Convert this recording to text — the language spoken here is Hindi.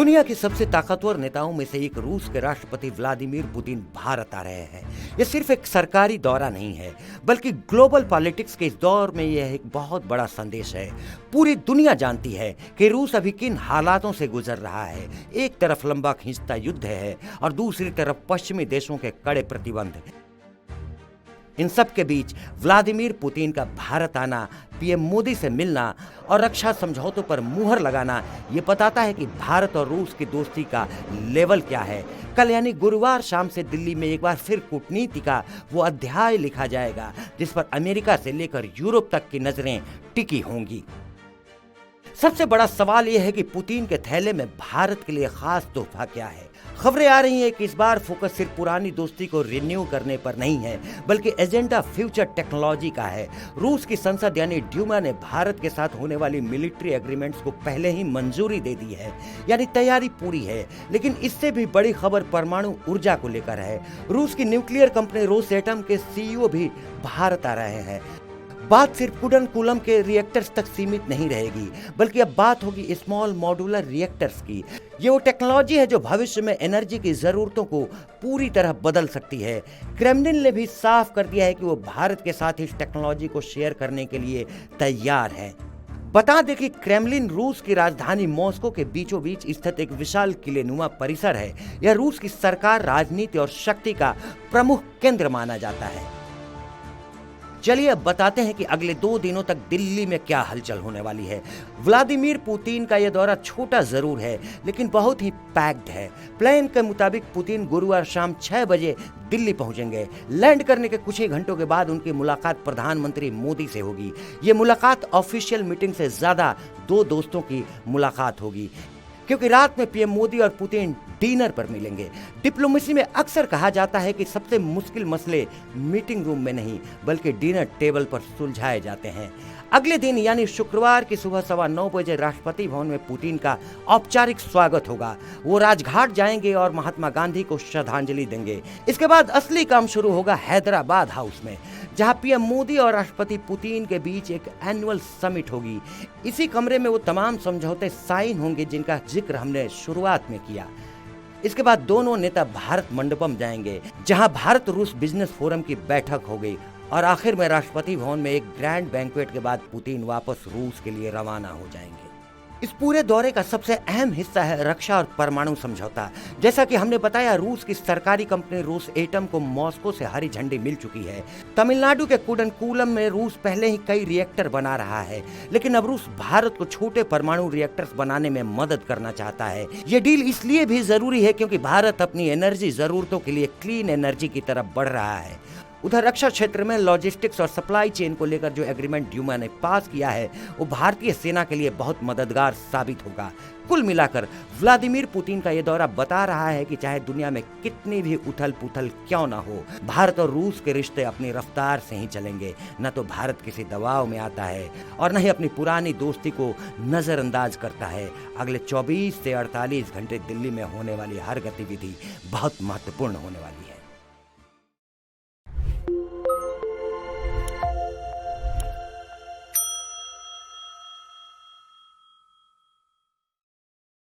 दुनिया के सबसे ताकतवर नेताओं में से एक रूस के राष्ट्रपति व्लादिमीर पुतिन भारत आ रहे हैं। यह सिर्फ एक सरकारी दौरा नहीं है, बल्कि ग्लोबल पॉलिटिक्स के इस दौर में यह एक बहुत बड़ा संदेश है। पूरी दुनिया जानती है कि रूस अभी किन हालातों से गुजर रहा है। एक तरफ लंबा खींचता युद्ध है और दूसरी तरफ पश्चिमी देशों के कड़े प्रतिबंध। इन सब के बीच व्लादिमीर पुतिन का भारत आना, पीएम मोदी से मिलना और रक्षा समझौतों पर मुहर लगाना ये बताता है कि भारत और रूस की दोस्ती का लेवल क्या है। कल यानी गुरुवार शाम से दिल्ली में एक बार फिर कूटनीति का वो अध्याय लिखा जाएगा जिस पर अमेरिका से लेकर यूरोप तक की नजरें टिकी होंगी। सबसे बड़ा सवाल यह है कि पुतिन के थैले में भारत के लिए खास तोहफा क्या है। खबरें आ रही हैं कि इस बार फोकस सिर्फ पुरानी दोस्ती को रिन्यू करने पर नहीं है, बल्कि एजेंडा फ्यूचर टेक्नोलॉजी का है। रूस की संसद यानी ड्यूमा ने भारत के साथ होने वाली मिलिट्री एग्रीमेंट्स को पहले ही मंजूरी दे दी है, यानी तैयारी पूरी है। लेकिन इससे भी बड़ी खबर परमाणु ऊर्जा को लेकर है। रूस की न्यूक्लियर कंपनी रोसएटम के सीईओ भी भारत आ रहे हैं। बात सिर्फ कुडनकुलम के रिएक्टर्स तक सीमित नहीं रहेगी, बल्कि अब बात होगी स्मॉल मॉड्यूलर रिएक्टर्स की। ये वो टेक्नोलॉजी है जो भविष्य में एनर्जी की जरूरतों को पूरी तरह बदल सकती है। क्रेमलिन ने भी साफ कर दिया है कि वो भारत के साथ इस टेक्नोलॉजी को शेयर करने के लिए तैयार है। बता दें कि क्रेमलिन रूस की राजधानी मॉस्को के बीचों बीच स्थित एक विशाल किलेनुमा परिसर है। यह रूस की सरकार, राजनीति और शक्ति का प्रमुख केंद्र माना जाता है। चलिए अब बताते हैं कि अगले 2 दिनों तक दिल्ली में क्या हलचल होने वाली है। व्लादिमीर पुतिन का यह दौरा छोटा जरूर है, लेकिन बहुत ही पैक्ड है। प्लान के मुताबिक पुतिन गुरुवार शाम 6 बजे दिल्ली पहुंचेंगे। लैंड करने के कुछ ही घंटों के बाद उनकी मुलाकात प्रधानमंत्री मोदी से होगी। ये मुलाकात ऑफिशियल मीटिंग से ज्यादा 2 दोस्तों की मुलाकात होगी, क्योंकि रात में पीएम मोदी और पुतिन डिनर पर मिलेंगे। डिप्लोमेसी में अक्सर कहा जाता है कि सबसे मुश्किल मसले मीटिंग रूम में नहीं, बल्कि डिनर टेबल पर सुलझाए जाते हैं। अगले दिन यानी शुक्रवार की सुबह 9:15 बजे राष्ट्रपति भवन में पुतिन का औपचारिक स्वागत होगा। वो राजघाट जाएंगे और महात्मा गांधी को श्रद्धांजलि देंगे। इसके बाद असली काम शुरू होगा हैदराबाद हाउस में, जहां पीएम मोदी और राष्ट्रपति पुतिन के बीच एक एनुअल समिट होगी। इसी कमरे में वो तमाम समझौते साइन होंगे जिनका जिक्र हमने शुरुआत में किया। इसके बाद दोनों नेता भारत मंडपम जाएंगे, जहां भारत रूस बिजनेस फोरम की बैठक होगी। और आखिर में राष्ट्रपति भवन में एक ग्रैंड बैंक्वेट के बाद पुतिन वापस रूस के लिए रवाना हो जाएंगे। इस पूरे दौरे का सबसे अहम हिस्सा है रक्षा और परमाणु समझौता। जैसा कि हमने बताया, रूस की सरकारी कंपनी रोसएटम को मॉस्को से हरी झंडी मिल चुकी है। तमिलनाडु के कुडनकुलम में रूस पहले ही कई रिएक्टर बना रहा है, लेकिन अब रूस भारत को छोटे परमाणु रिएक्टर्स बनाने में मदद करना चाहता है। ये डील इसलिए भी जरूरी है क्योंकि भारत अपनी एनर्जी जरूरतों के लिए क्लीन एनर्जी की तरफ बढ़ रहा है। उधर रक्षा क्षेत्र में लॉजिस्टिक्स और सप्लाई चेन को लेकर जो एग्रीमेंट ड्यूमा ने पास किया है, वो भारतीय सेना के लिए बहुत मददगार साबित होगा। कुल मिलाकर व्लादिमीर पुतिन का यह दौरा बता रहा है कि चाहे दुनिया में कितनी भी उथल पुथल क्यों ना हो, भारत और रूस के रिश्ते अपनी रफ्तार से ही चलेंगे। न तो भारत किसी दबाव में आता है और न ही अपनी पुरानी दोस्ती को नजरअंदाज करता है। अगले 24 से 48 घंटे दिल्ली में होने वाली हर गतिविधि बहुत महत्वपूर्ण होने वाली है।